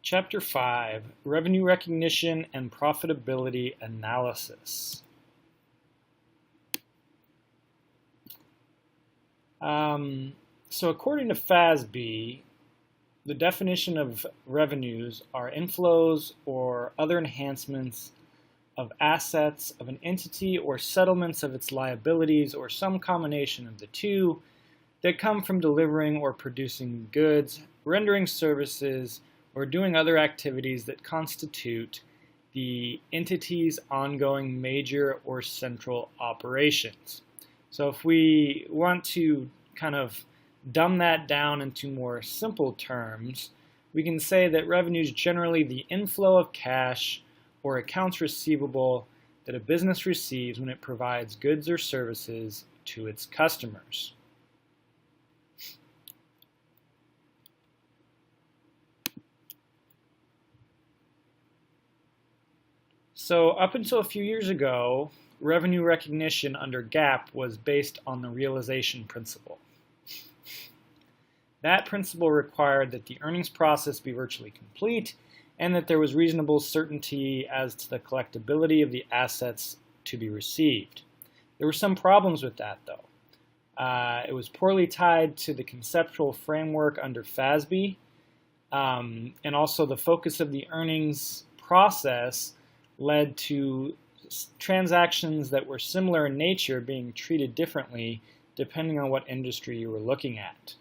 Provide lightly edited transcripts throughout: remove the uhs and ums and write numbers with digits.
Chapter 5, Revenue Recognition and Profitability Analysis. So according to FASB, the definition of revenues are inflows or other enhancements of assets of an entity or settlements of its liabilities or some combination of the two that come from delivering or producing goods, rendering services, or doing other activities that constitute the entity's ongoing major or central operations. So if we want to kind of dumb that down into more simple terms, we can say that revenue is generally the inflow of cash or accounts receivable that a business receives when it provides goods or services to its customers. So up until a few years ago, revenue recognition under GAAP was based on the realization principle. That principle required that the earnings process be virtually complete and that there was reasonable certainty as to the collectibility of the assets to be received. There were some problems with that, though. It was poorly tied to the conceptual framework under FASB, and also the focus of the earnings process led to transactions that were similar in nature being treated differently depending on what industry you were looking at.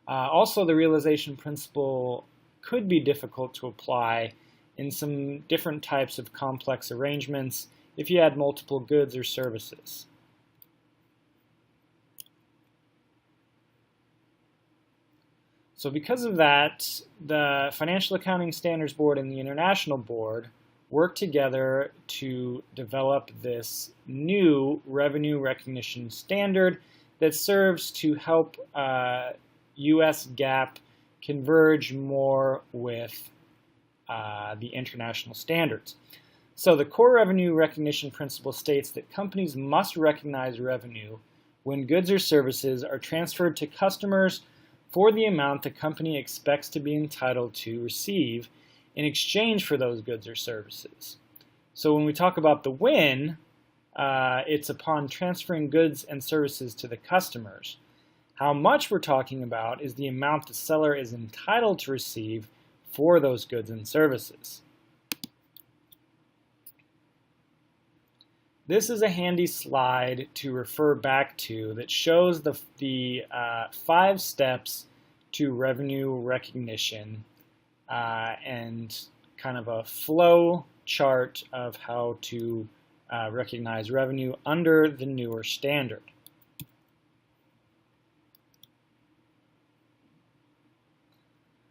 Also, the realization principle could be difficult to apply in some different types of complex arrangements if you had multiple goods or services. So because of that, the Financial Accounting Standards Board and the International Board work together to develop this new revenue recognition standard that serves to help US GAAP converge more with the international standards. So the core revenue recognition principle states that companies must recognize revenue when goods or services are transferred to customers for the amount the company expects to be entitled to receive in exchange for those goods or services. So when we talk about the when, it's upon transferring goods and services to the customers. How much we're talking about is the amount the seller is entitled to receive for those goods and services. This is a handy slide to refer back to that shows the 5 steps to revenue recognition and kind of a flow chart of how to recognize revenue under the newer standard.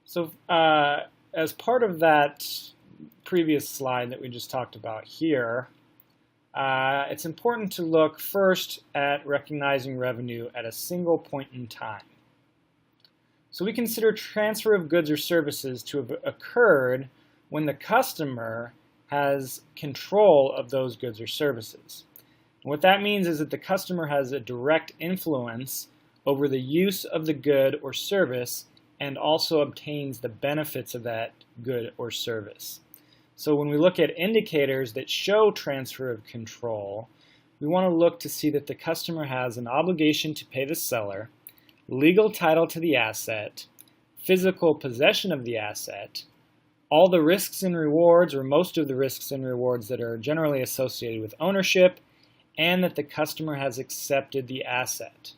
So as part of that previous slide that we just talked about here, it's important to look first at recognizing revenue at a single point in time. So we consider transfer of goods or services to have occurred when the customer has control of those goods or services. And what that means is that the customer has a direct influence over the use of the good or service and also obtains the benefits of that good or service. So when we look at indicators that show transfer of control, we want to look to see that the customer has an obligation to pay the seller, legal title to the asset, physical possession of the asset, all the risks and rewards, or most of the risks and rewards that are generally associated with ownership, and that the customer has accepted the asset.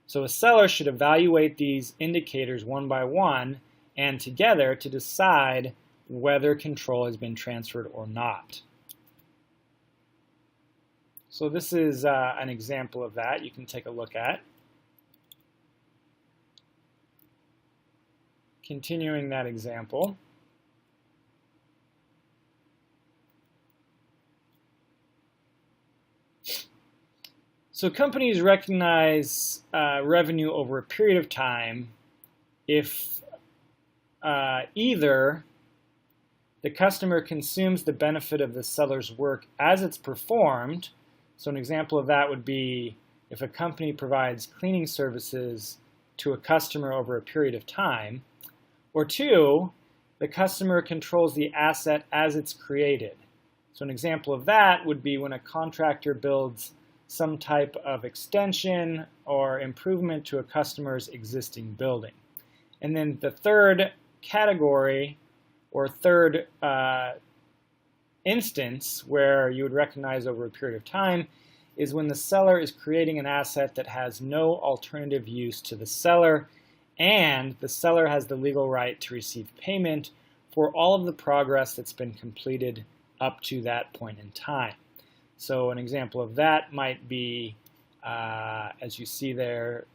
So a seller should evaluate these indicators one by one and together to decide whether control has been transferred or not. So this is an example of that you can take a look at. Continuing that example, so companies recognize revenue over a period of time if either the customer consumes the benefit of the seller's work as it's performed. So an example of that would be if a company provides cleaning services to a customer over a period of time, or 2, the customer controls the asset as it's created. So an example of that would be when a contractor builds some type of extension or improvement to a customer's existing building. And then the third category or third instance where you would recognize over a period of time is when the seller is creating an asset that has no alternative use to the seller, and the seller has the legal right to receive payment for all of the progress that's been completed up to that point in time. So an example of that might be, as you see there,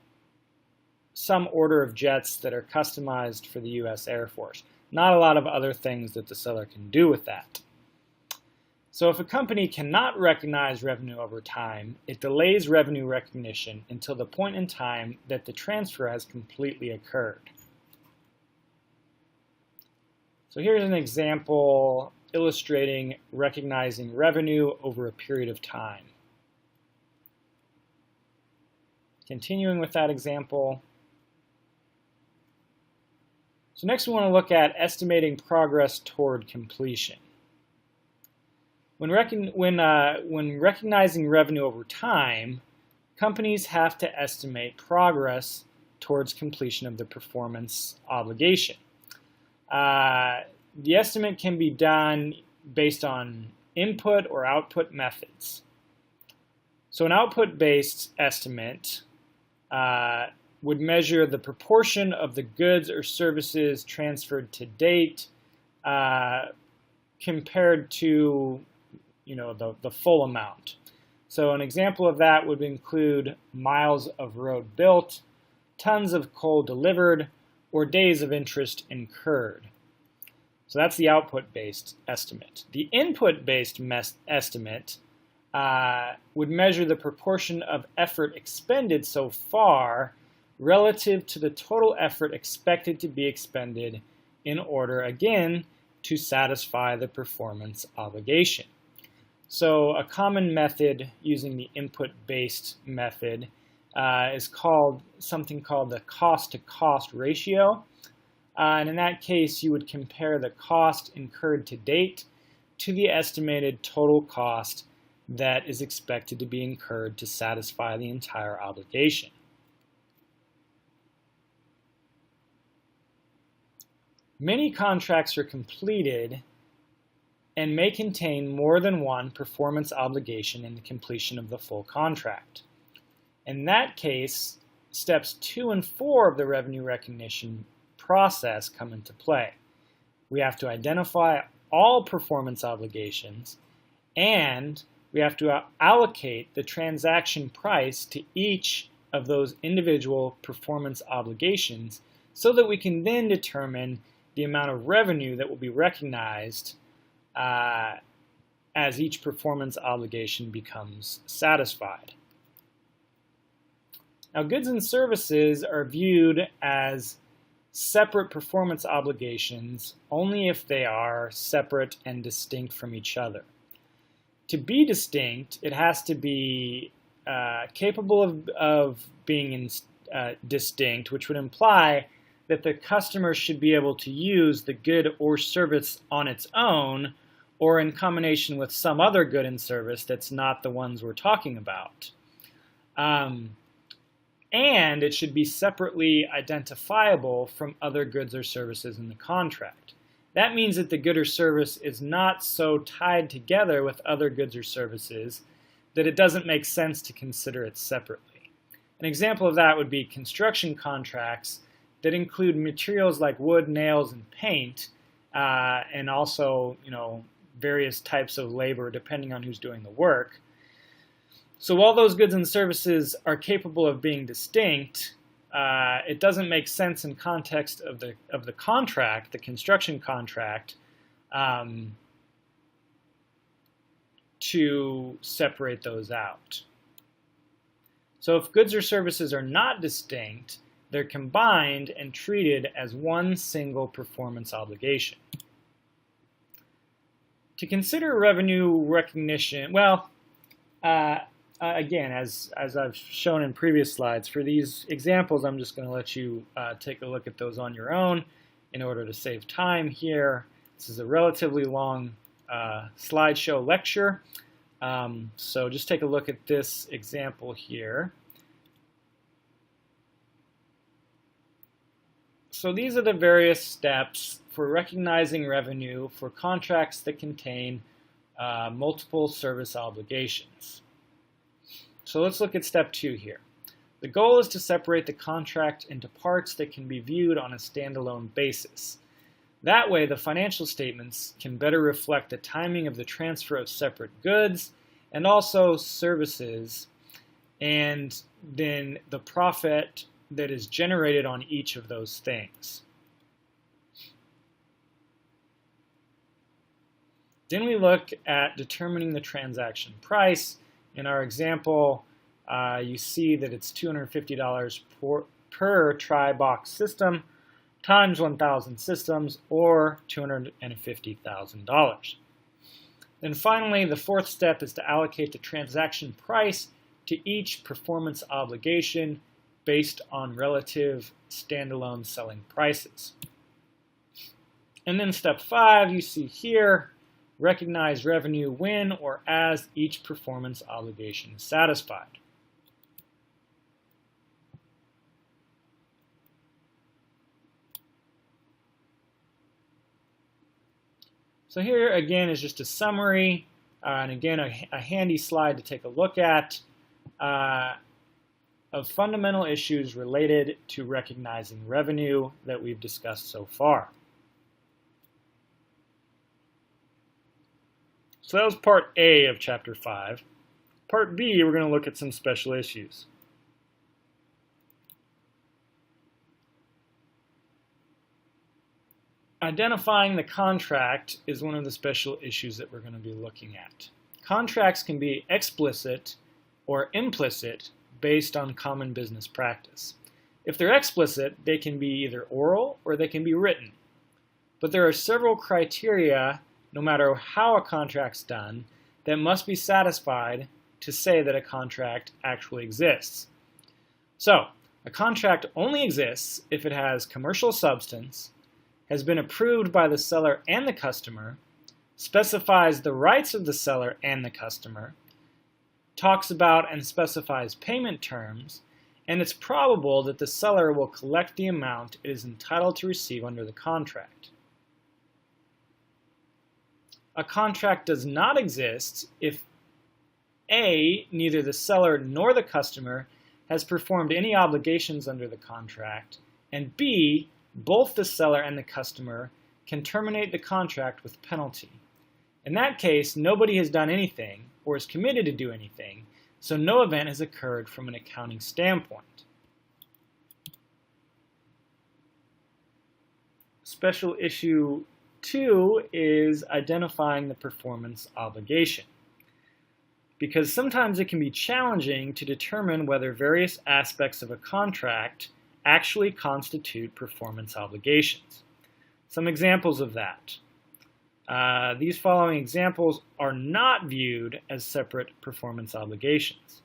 some order of jets that are customized for the U.S. Air Force. Not a lot of other things that the seller can do with that. So if a company cannot recognize revenue over time, it delays revenue recognition until the point in time that the transfer has completely occurred. So here's an example illustrating recognizing revenue over a period of time. Continuing with that example. So next we want to look at estimating progress toward completion. When recognizing revenue over time, companies have to estimate progress towards completion of the performance obligation. The estimate can be done based on input or output methods. So an output-based estimate would measure the proportion of the goods or services transferred to date compared to the full amount. So an example of that would include miles of road built, tons of coal delivered, or days of interest incurred. So that's the output-based estimate. The input-based estimate would measure the proportion of effort expended so far relative to the total effort expected to be expended in order, again, to satisfy the performance obligation. So a common method using the input-based method is something called the cost-to-cost ratio. And in that case, you would compare the cost incurred to date to the estimated total cost that is expected to be incurred to satisfy the entire obligation. Many contracts are completed and may contain more than one performance obligation in the completion of the full contract. In that case, steps 2 and 4 of the revenue recognition process come into play. We have to identify all performance obligations, and we have to allocate the transaction price to each of those individual performance obligations so that we can then determine the amount of revenue that will be recognized as each performance obligation becomes satisfied. Now, goods and services are viewed as separate performance obligations only if they are separate and distinct from each other. To be distinct, it has to be capable of being distinct, which would imply that the customer should be able to use the good or service on its own or in combination with some other good and service that's not the ones we're talking about. And it should be separately identifiable from other goods or services in the contract. That means that the good or service is not so tied together with other goods or services that it doesn't make sense to consider it separately. An example of that would be construction contracts that include materials like wood, nails, and paint, and also, various types of labor depending on who's doing the work. So while those goods and services are capable of being distinct, it doesn't make sense in context of the contract, the construction contract, to separate those out. So if goods or services are not distinct, they're combined and treated as one single performance obligation. To consider revenue recognition, again, as I've shown in previous slides, for these examples, I'm just going to let you take a look at those on your own in order to save time here. This is a relatively long slideshow lecture. So just take a look at this example here. So these are the various steps for recognizing revenue for contracts that contain multiple service obligations. So let's look at step 2 here. The goal is to separate the contract into parts that can be viewed on a standalone basis. That way, the financial statements can better reflect the timing of the transfer of separate goods and also services, and then the profit that is generated on each of those things. Then we look at determining the transaction price. In our example, you see that it's $250 per tri-box system times 1,000 systems, or $250,000. Then finally, the fourth step is to allocate the transaction price to each performance obligation based on relative standalone selling prices. And then step 5, you see here, recognize revenue when or as each performance obligation is satisfied. So here again is just a summary, and again a handy slide to take a look at of fundamental issues related to recognizing revenue that we've discussed so far. So that was part A of Chapter 5. Part B, we're going to look at some special issues. Identifying the contract is one of the special issues that we're going to be looking at. Contracts can be explicit or implicit based on common business practice. If they're explicit, they can be either oral or they can be written. But there are several criteria, no matter how a contract's done, that must be satisfied to say that a contract actually exists. So, a contract only exists if it has commercial substance, has been approved by the seller and the customer, specifies the rights of the seller and the customer, talks about and specifies payment terms, and it's probable that the seller will collect the amount it is entitled to receive under the contract. A contract does not exist if A, neither the seller nor the customer has performed any obligations under the contract, and B, both the seller and the customer can terminate the contract with penalty. In that case, nobody has done anything or is committed to do anything, so no event has occurred from an accounting standpoint. Special issue 2 is identifying the performance obligation, because sometimes it can be challenging to determine whether various aspects of a contract actually constitute performance obligations. Some examples of that. These following examples are not viewed as separate performance obligations.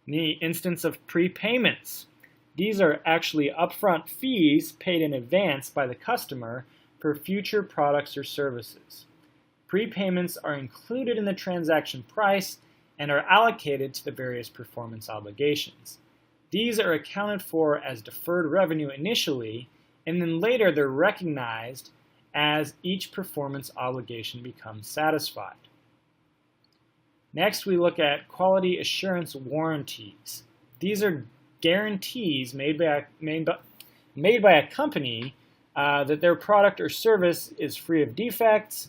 In the instance of prepayments, these are actually upfront fees paid in advance by the customer for future products or services. Prepayments are included in the transaction price and are allocated to the various performance obligations. These are accounted for as deferred revenue initially, and then later they're recognized as each performance obligation becomes satisfied. Next, we look at quality assurance warranties. These are guarantees made by a company that their product or service is free of defects,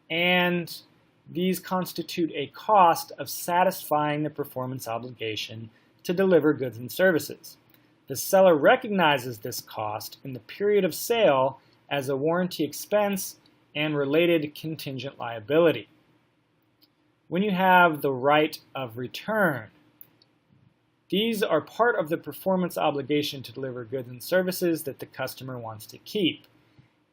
and these constitute a cost of satisfying the performance obligation to deliver goods and services. The seller recognizes this cost in the period of sale as a warranty expense and related contingent liability. When you have the right of return, these are part of the performance obligation to deliver goods and services that the customer wants to keep.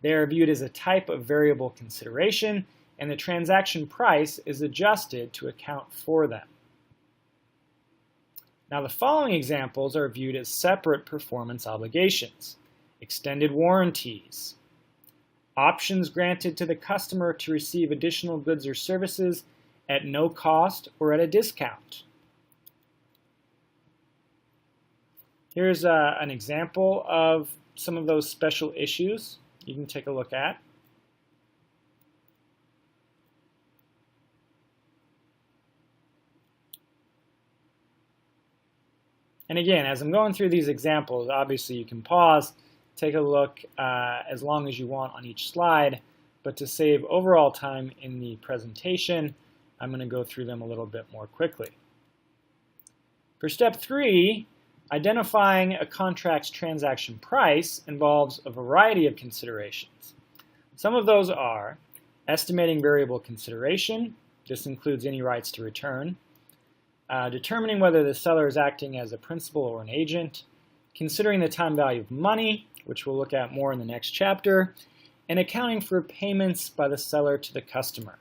They are viewed as a type of variable consideration, and the transaction price is adjusted to account for them. Now, the following examples are viewed as separate performance obligations: extended warranties, options granted to the customer to receive additional goods or services at no cost or at a discount. Here's an example of some of those special issues you can take a look at. And again, as I'm going through these examples, obviously you can pause, take a look as long as you want on each slide, but to save overall time in the presentation, I'm going to go through them a little bit more quickly. For step 3, identifying a contract's transaction price involves a variety of considerations. Some of those are estimating variable consideration. This includes any rights to return. Determining whether the seller is acting as a principal or an agent, considering the time value of money, which we'll look at more in the next chapter, and accounting for payments by the seller to the customer.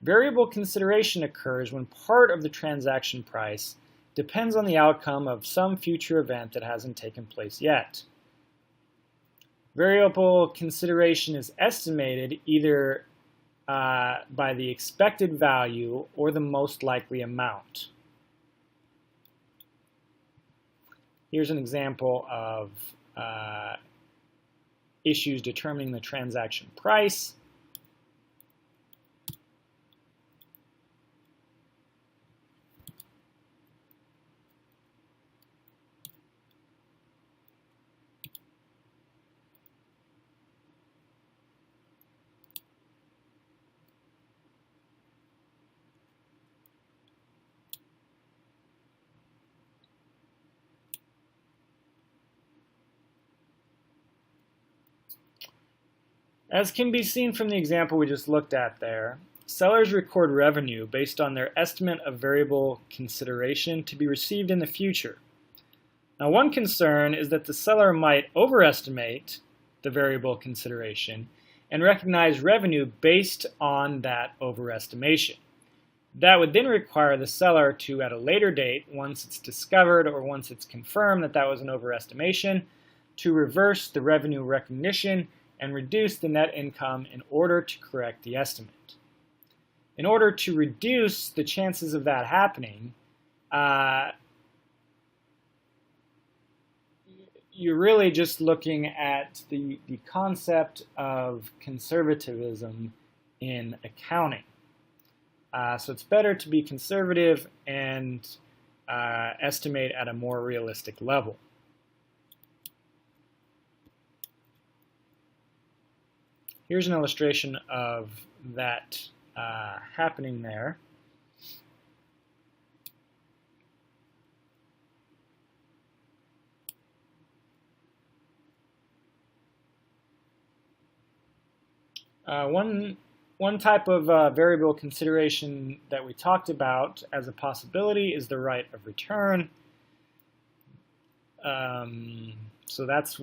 Variable consideration occurs when part of the transaction price depends on the outcome of some future event that hasn't taken place yet. Variable consideration is estimated either by the expected value or the most likely amount. Here's an example of issues determining the transaction price. As can be seen from the example we just looked at there, sellers record revenue based on their estimate of variable consideration to be received in the future. Now, one concern is that the seller might overestimate the variable consideration and recognize revenue based on that overestimation. That would then require the seller to, at a later date, once it's discovered or once it's confirmed that that was an overestimation, to reverse the revenue recognition and reduce the net income in order to correct the estimate. In order to reduce the chances of that happening, you're really just looking at the concept of conservatism in accounting. So it's better to be conservative and estimate at a more realistic level. Here's an illustration of that happening there. One type of variable consideration that we talked about as a possibility is the right of return. So that's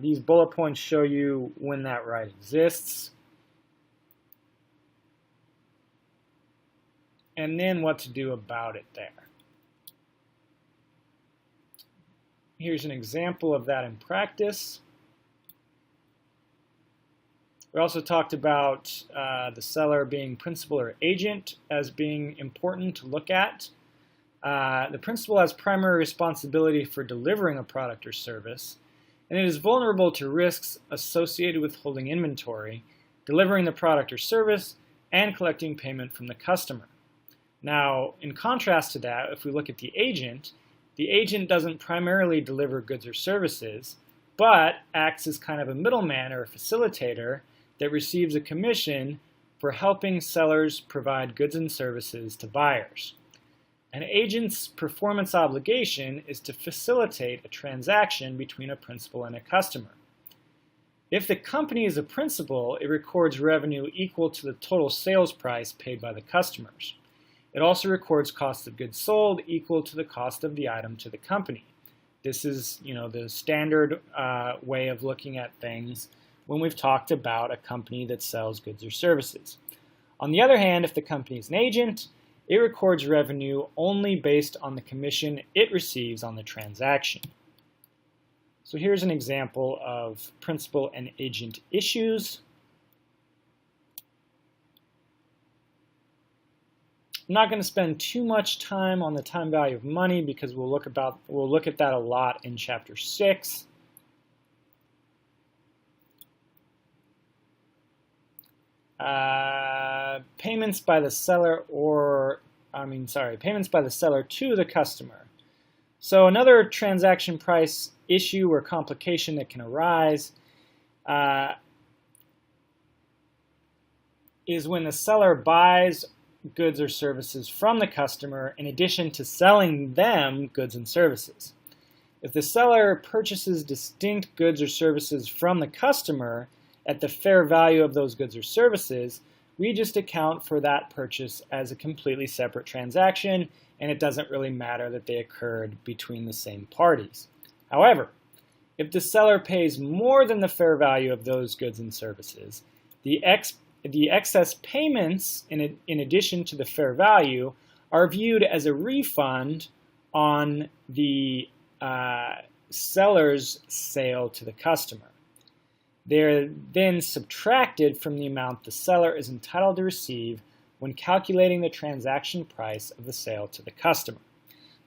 these bullet points show you when that right exists, and then what to do about it there. Here's an example of that in practice. We also talked about the seller being principal or agent as being important to look at. The principal has primary responsibility for delivering a product or service, and it is vulnerable to risks associated with holding inventory, delivering the product or service, and collecting payment from the customer. Now, in contrast to that, if we look at the agent doesn't primarily deliver goods or services, but acts as kind of a middleman or a facilitator that receives a commission for helping sellers provide goods and services to buyers. An agent's performance obligation is to facilitate a transaction between a principal and a customer. If the company is a principal, it records revenue equal to the total sales price paid by the customers. It also records cost of goods sold equal to the cost of the item to the company. This is, the standard way of looking at things when we've talked about a company that sells goods or services. On the other hand, if the company is an agent, it records revenue only based on the commission it receives on the transaction. So here's an example of principal and agent issues. I'm not going to spend too much time on the time value of money because we'll look at that a lot in Chapter 6. Payments by the seller payments by the seller to the customer. So another transaction price issue or complication that can arise is when the seller buys goods or services from the customer in addition to selling them goods and services. If the seller purchases distinct goods or services from the customer at the fair value of those goods or services, we just account for that purchase as a completely separate transaction, and it doesn't really matter that they occurred between the same parties. However, if the seller pays more than the fair value of those goods and services, the excess payments, in addition to the fair value, are viewed as a refund on the seller's sale to the customer. They're then subtracted from the amount the seller is entitled to receive when calculating the transaction price of the sale to the customer.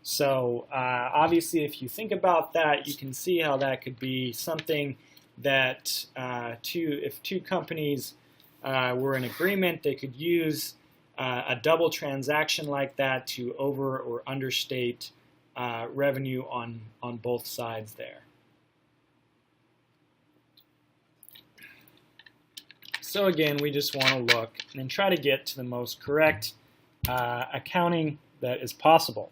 So obviously, if you think about that, you can see how that could be something that if two companies were in agreement, they could use a double transaction like that to over or understate revenue on both sides there. So again, we just want to look and try to get to the most correct accounting that is possible.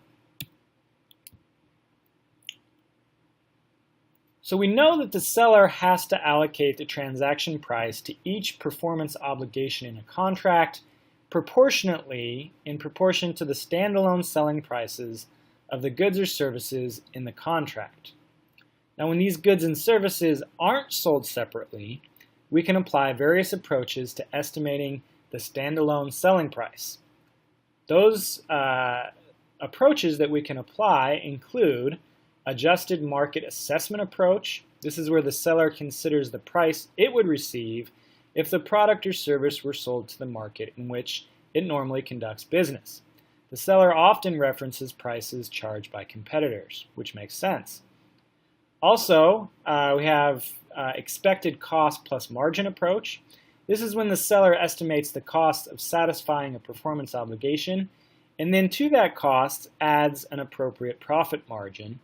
So we know that the seller has to allocate the transaction price to each performance obligation in a contract proportionately in proportion to the standalone selling prices of the goods or services in the contract. Now, when these goods and services aren't sold separately, we can apply various approaches to estimating the standalone selling price. Those approaches that we can apply include adjusted market assessment approach. This is where the seller considers the price it would receive if the product or service were sold to the market in which it normally conducts business. The seller often references prices charged by competitors, which makes sense. Also, we have expected cost plus margin approach. This is when the seller estimates the cost of satisfying a performance obligation, and then to that cost adds an appropriate profit margin.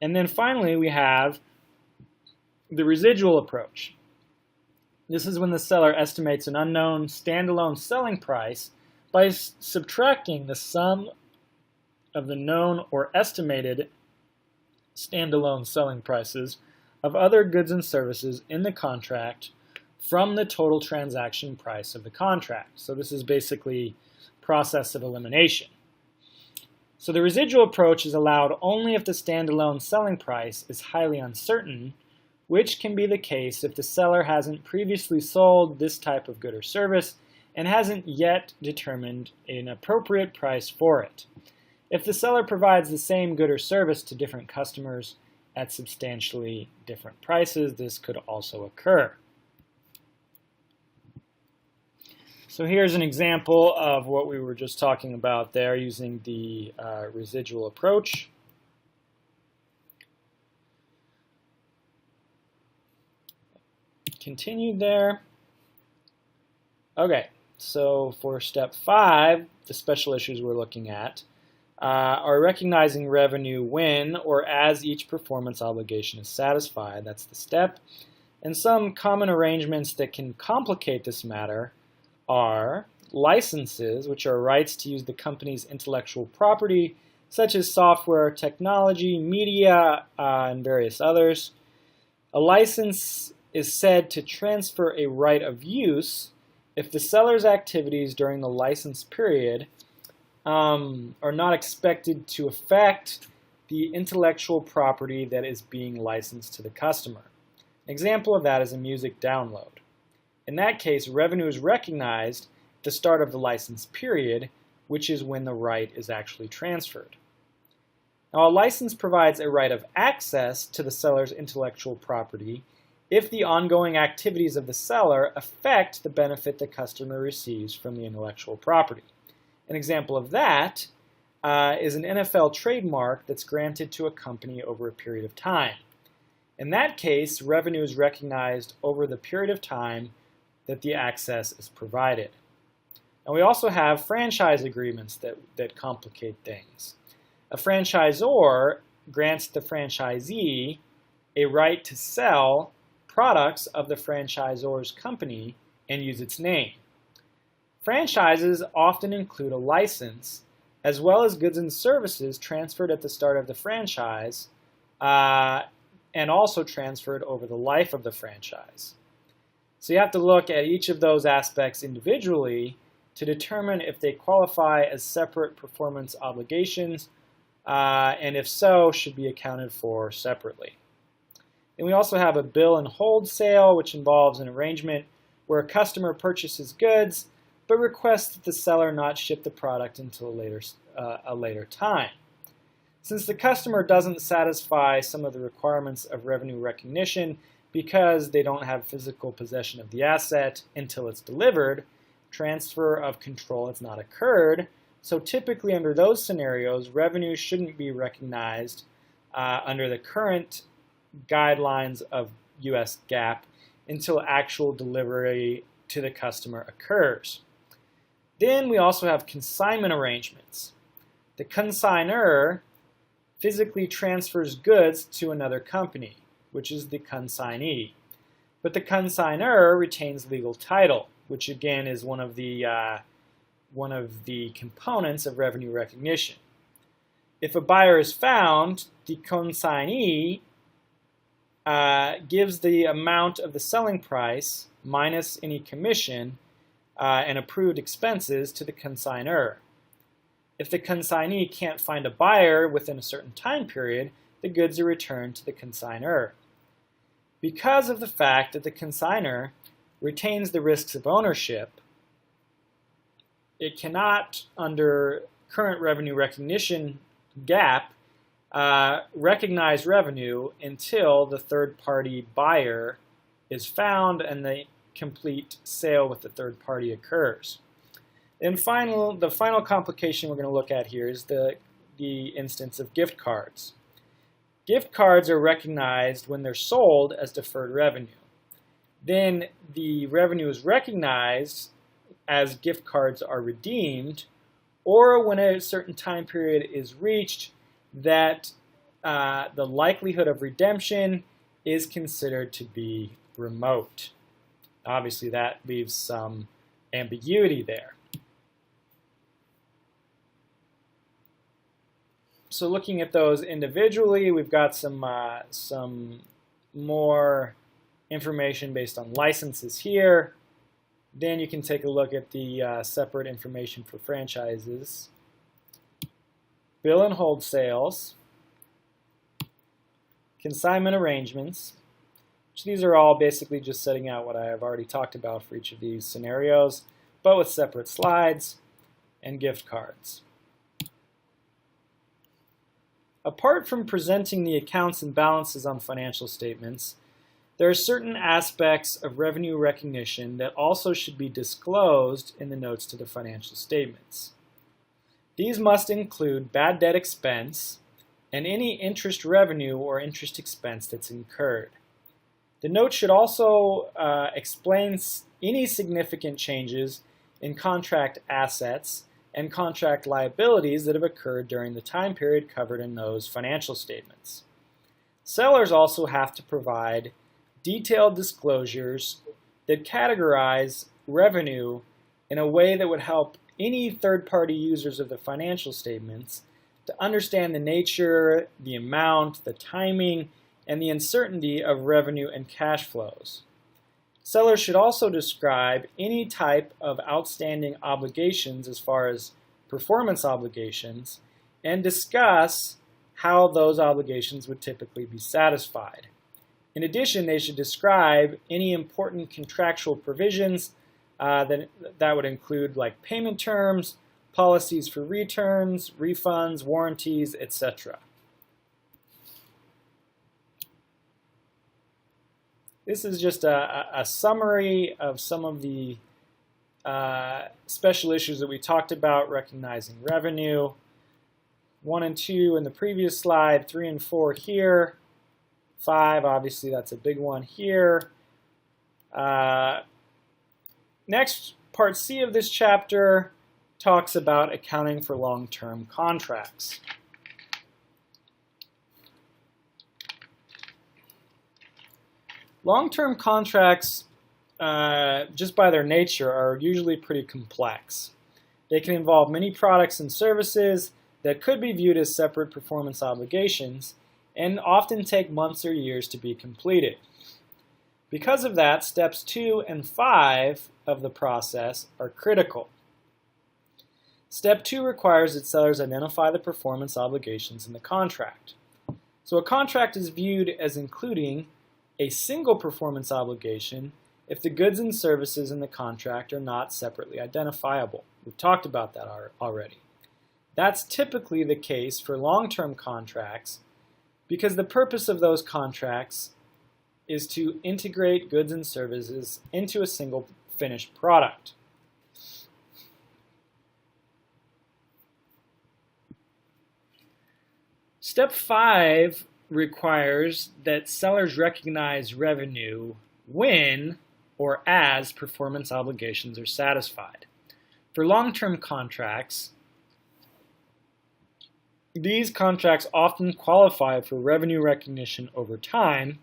And then finally, we have the residual approach. This is when the seller estimates an unknown standalone selling price by subtracting the sum of the known or estimated standalone selling prices of other goods and services in the contract from the total transaction price of the contract. So this is basically process of elimination. So the residual approach is allowed only if the standalone selling price is highly uncertain, which can be the case if the seller hasn't previously sold this type of good or service and hasn't yet determined an appropriate price for it. If the seller provides the same good or service to different customers at substantially different prices, this could also occur. So here's an example of what we were just talking about there using the residual approach. Continued there. Okay, so for step 5, the special issues we're looking at are recognizing revenue when or as each performance obligation is satisfied. That's the step. And some common arrangements that can complicate this matter are licenses, which are rights to use the company's intellectual property, such as software, technology, media, and various others. A license is said to transfer a right of use if the seller's activities during the license period are not expected to affect the intellectual property that is being licensed to the customer. An example of that is a music download. In that case, revenue is recognized at the start of the license period, which is when the right is actually transferred. Now, a license provides a right of access to the seller's intellectual property if the ongoing activities of the seller affect the benefit the customer receives from the intellectual property. An example of that is an NFL trademark that's granted to a company over a period of time. In that case, revenue is recognized over the period of time that the access is provided. And we also have franchise agreements that complicate things. A franchisor grants the franchisee a right to sell products of the franchisor's company and use its name. Franchises often include a license as well as goods and services transferred at the start of the franchise and also transferred over the life of the franchise. So you have to look at each of those aspects individually to determine if they qualify as separate performance obligations, and if so, should be accounted for separately. And we also have a bill and hold sale, which involves an arrangement where a customer purchases goods but requests that the seller not ship the product until a later time. Since the customer doesn't satisfy some of the requirements of revenue recognition because they don't have physical possession of the asset until it's delivered, transfer of control has not occurred. So typically under those scenarios, revenue shouldn't be recognized under the current guidelines of US GAAP until actual delivery to the customer occurs. Then we also have consignment arrangements. The consignor physically transfers goods to another company, which is the consignee. But the consignor retains legal title, which again is one of the components of revenue recognition. If a buyer is found, the consignee gives the amount of the selling price minus any commission and approved expenses to the consignor. If the consignee can't find a buyer within a certain time period, the goods are returned to the consignor. Because of the fact that the consignor retains the risks of ownership, it cannot, under current revenue recognition GAAP, recognize revenue until the third-party buyer is found and the complete sale with the third party occurs. And the final complication we're going to look at here is the instance of gift cards. Gift cards are recognized when they're sold as deferred revenue. Then the revenue is recognized as gift cards are redeemed, or when a certain time period is reached that the likelihood of redemption is considered to be remote. Obviously, that leaves some ambiguity there. So looking at those individually, we've got some more information based on licenses here. Then you can take a look at the separate information for franchises. Bill and hold sales. Consignment arrangements. These are all basically just setting out what I have already talked about for each of these scenarios, but with separate slides and gift cards. Apart from presenting the accounts and balances on financial statements, there are certain aspects of revenue recognition that also should be disclosed in the notes to the financial statements. These must include bad debt expense and any interest revenue or interest expense that's incurred. The note should also explain any significant changes in contract assets and contract liabilities that have occurred during the time period covered in those financial statements. Sellers also have to provide detailed disclosures that categorize revenue in a way that would help any third-party users of the financial statements to understand the nature, the amount, the timing, and the uncertainty of revenue and cash flows. Sellers should also describe any type of outstanding obligations as far as performance obligations and discuss how those obligations would typically be satisfied. In addition, they should describe any important contractual provisions that would include like payment terms, policies for returns, refunds, warranties, etc. this is just a summary of some of the special issues that we talked about, recognizing revenue. 1 and 2 in the previous slide, 3 and 4 here, 5, obviously that's a big one here. Next, part C of this chapter talks about accounting for long-term contracts. Long-term contracts, just by their nature, are usually pretty complex. They can involve many products and services that could be viewed as separate performance obligations and often take months or years to be completed. Because of that, steps 2 and 5 of the process are critical. Step 2 requires that sellers identify the performance obligations in the contract. So a contract is viewed as including a single performance obligation if the goods and services in the contract are not separately identifiable. We've talked about that already. That's typically the case for long-term contracts because the purpose of those contracts is to integrate goods and services into a single finished product. Step 5 requires that sellers recognize revenue when or as performance obligations are satisfied. For long-term contracts, these contracts often qualify for revenue recognition over time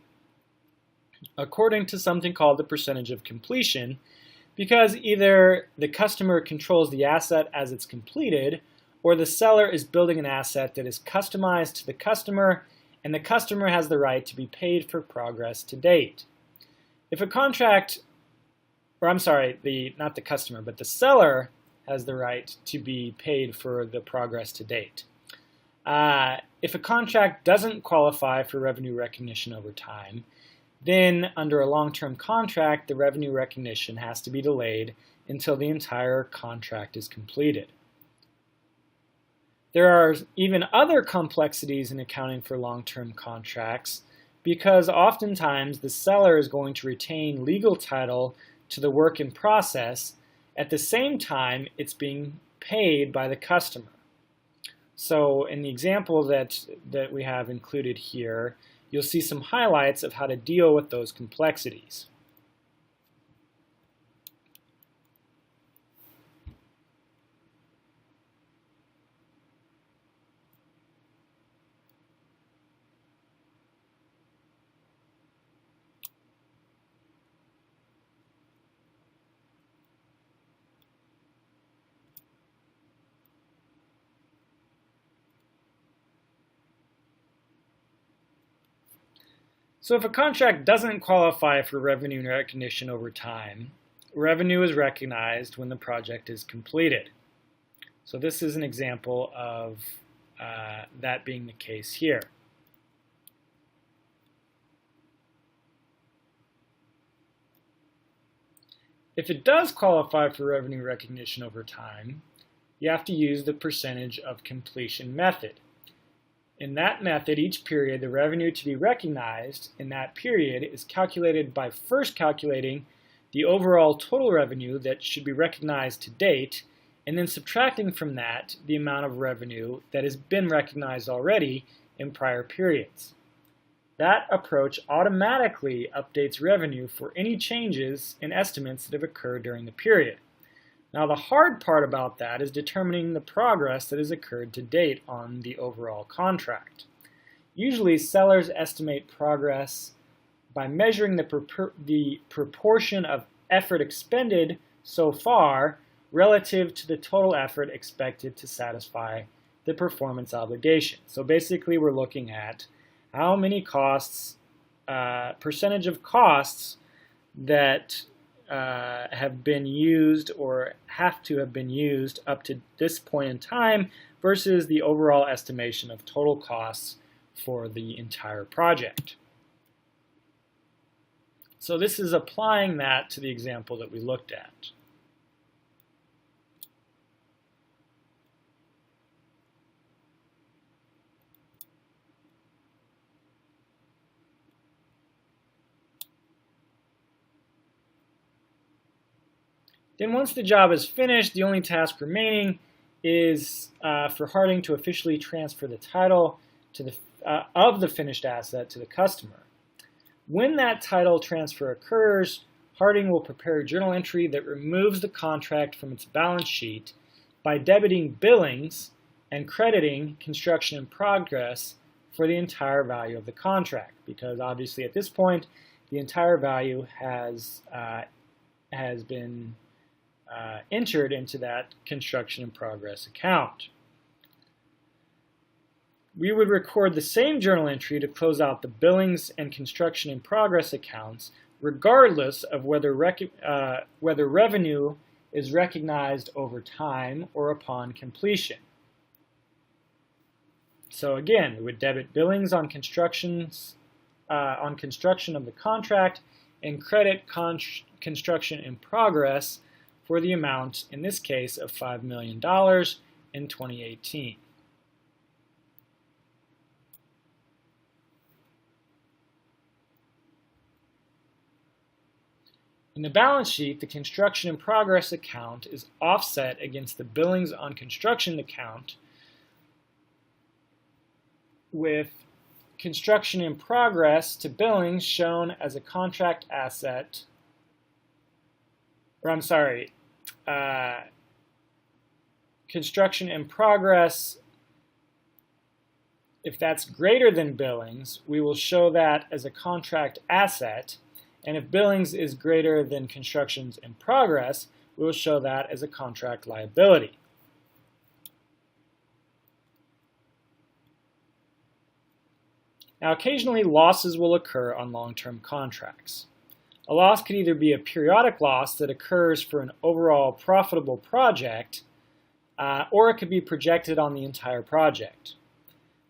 according to something called the percentage of completion, because either the customer controls the asset as it's completed or the seller is building an asset that is customized to the customer and the customer has the right to be paid for progress to date. If a contract, or I'm sorry, not the customer, but the seller has the right to be paid for the progress to date. If a contract doesn't qualify for revenue recognition over time, then under a long-term contract, the revenue recognition has to be delayed until the entire contract is completed. There are even other complexities in accounting for long-term contracts because oftentimes the seller is going to retain legal title to the work in process at the same time it's being paid by the customer. So in the example that we have included here, you'll see some highlights of how to deal with those complexities. So if a contract doesn't qualify for revenue recognition over time, revenue is recognized when the project is completed. So this is an example of that being the case here. If it does qualify for revenue recognition over time, you have to use the percentage of completion method. In that method, each period, the revenue to be recognized in that period is calculated by first calculating the overall total revenue that should be recognized to date, and then subtracting from that the amount of revenue that has been recognized already in prior periods. That approach automatically updates revenue for any changes in estimates that have occurred during the period. Now the hard part about that is determining the progress that has occurred to date on the overall contract. Usually sellers estimate progress by measuring the proportion of effort expended so far relative to the total effort expected to satisfy the performance obligation. So basically we're looking at how many costs, percentage of costs that have been used or have to have been used up to this point in time versus the overall estimation of total costs for the entire project. So this is applying that to the example that we looked at. Then once the job is finished, the only task remaining is for Harding to officially transfer the title to of the finished asset to the customer. When that title transfer occurs, Harding will prepare a journal entry that removes the contract from its balance sheet by debiting billings and crediting construction in progress for the entire value of the contract, because obviously at this point the entire value has been entered into that construction in progress account. We would record the same journal entry to close out the billings and construction in progress accounts, regardless of whether revenue is recognized over time or upon completion. So again, we would debit billings on construction of the contract and credit construction in progress for the amount, in this case, of $5 million in 2018. In the balance sheet, the construction in progress account is offset against the billings on construction account, with construction in progress to billings shown as a contract asset, or I'm sorry, construction in progress, if that's greater than billings, we will show that as a contract asset, and if billings is greater than constructions in progress, we will show that as a contract liability. Now, occasionally losses will occur on long-term contracts. A loss could either be a periodic loss that occurs for an overall profitable project, or it could be projected on the entire project.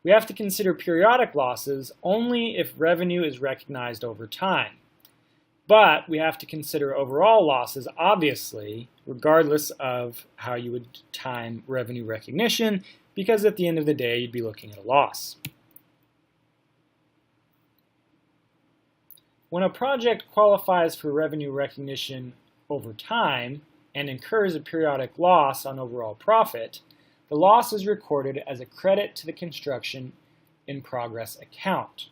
We have to consider periodic losses only if revenue is recognized over time. But we have to consider overall losses, obviously, regardless of how you would time revenue recognition, because at the end of the day, you'd be looking at a loss. When a project qualifies for revenue recognition over time and incurs a periodic loss on overall profit, the loss is recorded as a credit to the construction in progress account.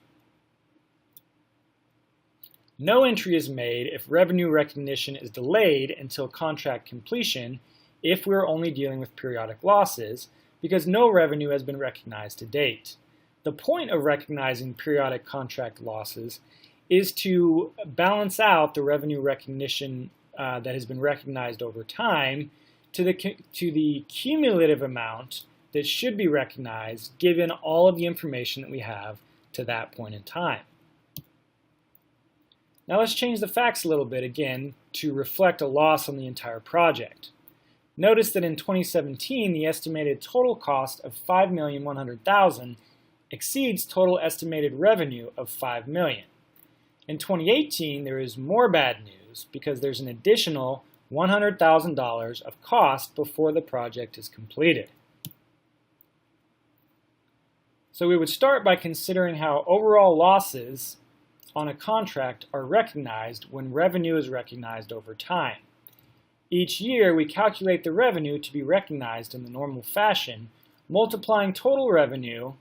No entry is made if revenue recognition is delayed until contract completion if we're only dealing with periodic losses, because no revenue has been recognized to date. The point of recognizing periodic contract losses is to balance out the revenue recognition that has been recognized over time to the cumulative amount that should be recognized given all of the information that we have to that point in time. Now let's change the facts a little bit again to reflect a loss on the entire project. Notice that in 2017, the estimated total cost of $5,100,000 exceeds total estimated revenue of $5 million. In 2018, there is more bad news because there's an additional $100,000 of cost before the project is completed. So we would start by considering how overall losses on a contract are recognized when revenue is recognized over time. Each year, we calculate the revenue to be recognized in the normal fashion, multiplying total revenue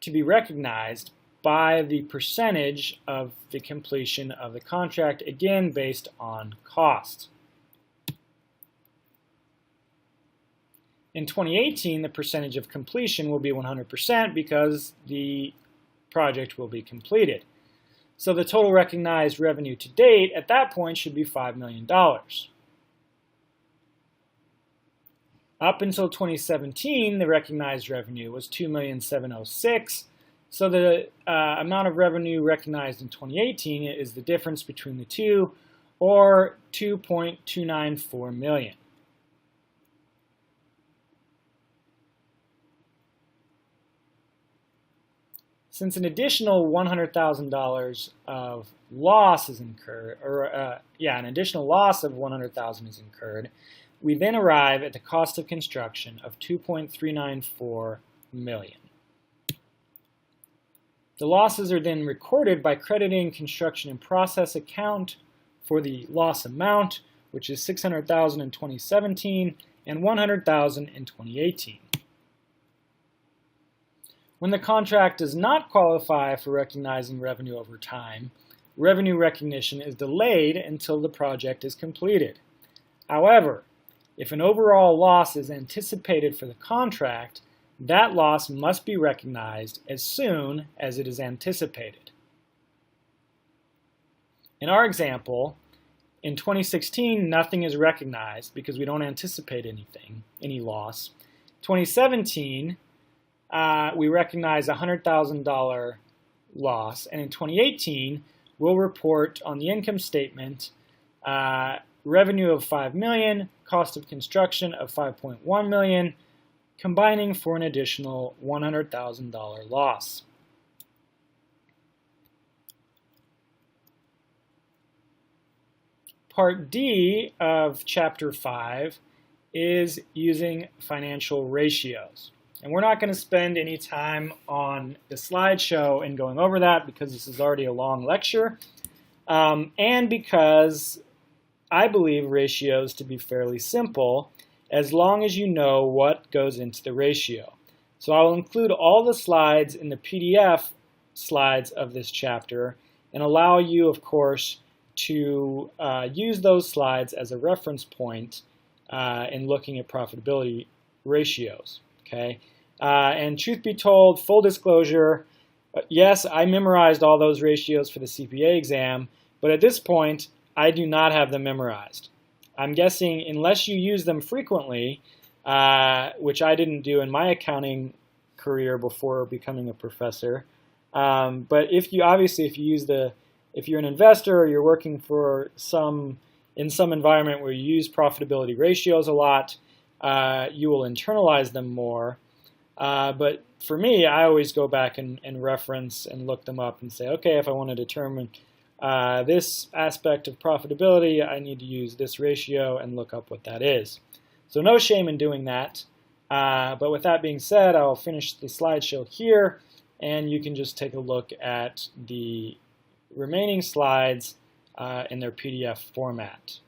to be recognized by the percentage of the completion of the contract, again based on cost. In 2018, the percentage of completion will be 100% because the project will be completed. So the total recognized revenue to date at that point should be $5 million. Up until 2017, the recognized revenue was $2,706,000. So the amount of revenue recognized in 2018 is the difference between the two, or $2.294 million. Since an additional $100,000 of loss is incurred, an additional loss of $100,000 is incurred, we then arrive at the cost of construction of $2.394 million. The losses are then recorded by crediting construction in process account for the loss amount, which is $600,000 in 2017 and $100,000 in 2018. When the contract does not qualify for recognizing revenue over time, revenue recognition is delayed until the project is completed. However, if an overall loss is anticipated for the contract, that loss must be recognized as soon as it is anticipated. In our example, in 2016, nothing is recognized because we don't anticipate any loss. 2017, we recognize a $100,000 loss, and in 2018, we'll report on the income statement revenue of $5 million, cost of construction of $5.1 million, combining for an additional $100,000 loss. Part D of Chapter 5 is using financial ratios. And we're not going to spend any time on the slideshow and going over that because this is already a long lecture, and because I believe ratios to be fairly simple as long as you know what goes into the ratio. So I will include all the slides in the PDF slides of this chapter and allow you, of course, to use those slides as a reference point in looking at profitability ratios. Okay, and truth be told, full disclosure, yes, I memorized all those ratios for the CPA exam, but at this point, I do not have them memorized. I'm guessing unless you use them frequently, which I didn't do in my accounting career before becoming a professor, but if you if you're an investor or you're working for in some environment where you use profitability ratios a lot, you will internalize them more. But for me, I always go back and reference and look them up and say, okay, if I want to determine this aspect of profitability, I need to use this ratio and look up what that is. So no shame in doing that. But with that being said, I'll finish the slideshow here, and you can just take a look at the remaining slides in their PDF format.